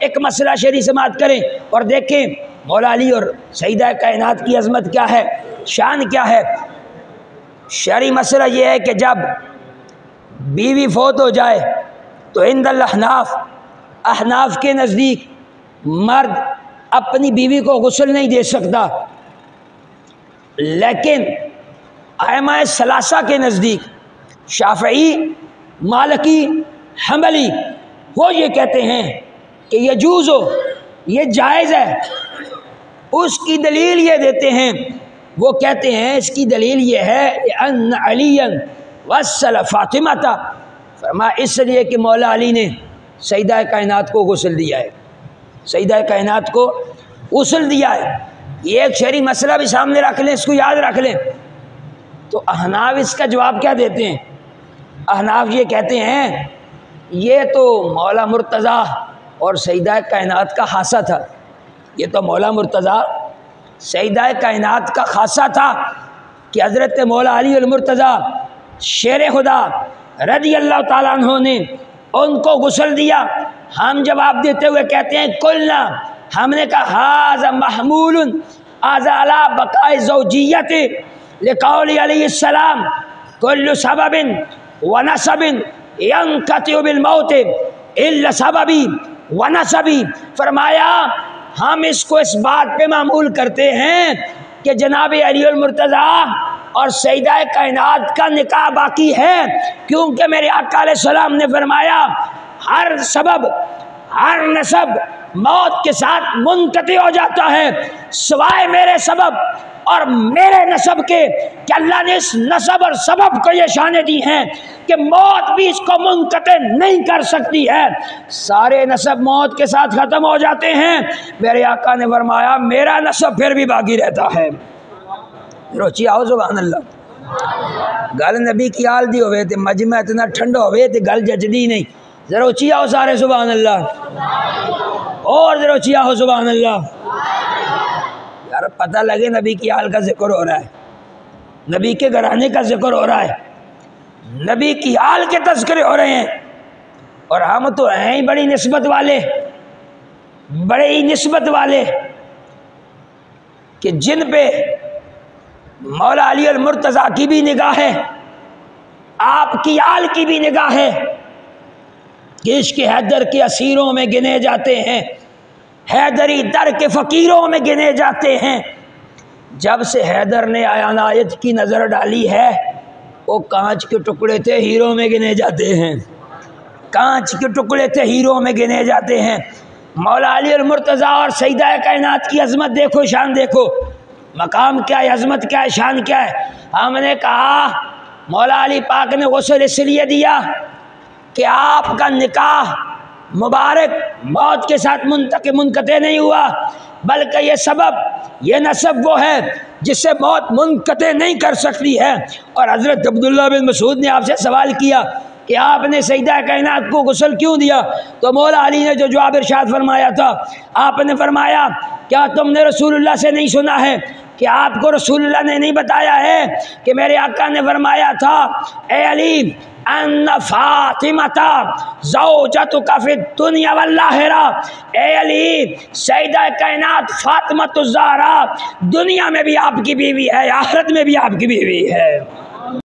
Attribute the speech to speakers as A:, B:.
A: ایک مسئلہ شریع سماعت کریں اور دیکھیں مولا علی اور سیدہ کائنات کی عظمت کیا ہے، شان کیا ہے۔ شرعی مسئلہ یہ ہے کہ جب بیوی فوت ہو جائے تو عند الاحناف، احناف کے نزدیک مرد اپنی بیوی کو غسل نہیں دے سکتا، لیکن ائمہ ثلاثہ کے نزدیک شافعی، مالکی، حنبلی وہ یہ کہتے ہیں کہ یجوز ہو، یہ جائز ہے۔ اس کی دلیل یہ دیتے ہیں، وہ کہتے ہیں اس کی دلیل یہ ہے ان علی وصل فاطمہ، فرمایا اس لیے کہ مولا علی نے سیدہ کائنات کو غسل دیا ہے، سیدہ کائنات کو غسل دیا ہے۔ یہ ایک شرعی مسئلہ بھی سامنے رکھ لیں، اس کو یاد رکھ لیں۔ تو احناف اس کا جواب کیا دیتے ہیں؟ احناف یہ کہتے ہیں یہ تو مولا مرتضیٰ اور سیدہ کائنات کا خاصہ تھا، یہ تو مولا مرتضیٰ سیدہ کائنات کا خاصہ تھا کہ حضرت مولا علی المرتضیٰ شیر خدا رضی اللہ تعالیٰ عنہ نے ان کو غسل دیا۔ ہم جواب دیتے ہوئے کہتے ہیں قلنا، ہم نے کہا ھذا محمول علی بقاء زوجیت لقول علیہ السلام کل سبب ونسب ینقطع بالموت الا سببی ونسبی، فرمایا ہم اس کو اس بات پہ معمول کرتے ہیں کہ جناب علی المرتضیٰ اور سیدہ کائنات کا نکاح باقی ہے، کیونکہ میرے آقا علیہ السلام نے فرمایا ہر سبب، ہر نسب موت کے ساتھ منقطع ہو جاتا ہے سوائے میرے سبب اور میرے نسب کے، کہ اللہ نے اس نسب اور سبب کو یہ شانیں دی ہیں کہ موت بھی اس کو منقطع نہیں کر سکتی ہے۔ سارے نسب موت کے ساتھ ختم ہو جاتے ہیں، میرے آقا نے فرمایا میرا نسب پھر بھی باقی رہتا ہے۔ روچی آؤ سبحان اللہ۔ گل نبی کی آل دی ہوئے تے مجمع اتنا ٹھنڈا ہوئے تے گل ججدی نہیں، ذرا اچھی آؤ سارے سبحان اللہ، اور ذرا اچھی آؤ سبحان اللہ۔ یار پتہ لگے نبی کی آل کا ذکر ہو رہا ہے، نبی کے گھرانے کا ذکر ہو رہا ہے، نبی کی آل کے تذکرے ہو رہے ہیں، اور ہم تو ہیں ہی بڑی نسبت والے، بڑے ہی نسبت والے کہ جن پہ مولا علی المرتضیٰ کی بھی نگاہ ہے، آپ کی آل کی بھی نگاہ ہے، کہ عشق حیدر کے اسیروں میں گنے جاتے ہیں، حیدری در کے فقیروں میں گنے جاتے ہیں۔ جب سے حیدر نے عنایت کی نظر ڈالی ہے وہ کانچ کے ٹکڑے تھے ہیروں میں گنے جاتے ہیں، کانچ کے ٹکڑے تھے ہیروں میں گنے جاتے ہیں۔ مولا علی المرتضیٰ اور سیدہ کائنات کی عظمت دیکھو، شان دیکھو، مقام کیا ہے، عظمت کیا ہے، شان کیا ہے۔ ہم نے کہا مولا علی پاک نے غسل اس لیے دیا کہ آپ کا نکاح مبارک موت کے ساتھ منقطع نہیں ہوا، بلکہ یہ سبب، یہ نسب وہ ہے جس سے موت منقطع نہیں کر سکتی ہے۔ اور حضرت عبداللہ بن مسعود نے آپ سے سوال کیا کہ آپ نے سیدہ کائنات کو غسل کیوں دیا؟ تو مولا علی نے جو جواب ارشاد فرمایا تھا، آپ نے فرمایا کیا تم نے رسول اللہ سے نہیں سنا ہے کہ آپ کو رسول اللہ نے نہیں بتایا ہے کہ میرے آقا نے فرمایا تھا اے علی ان فاطمہ زوجتک فی الدنیا والآخرہ، اے علی سیدہ کائنات فاطمہ الزہرا دنیا میں بھی آپ کی بیوی ہے، آخرت میں بھی آپ کی بیوی ہے۔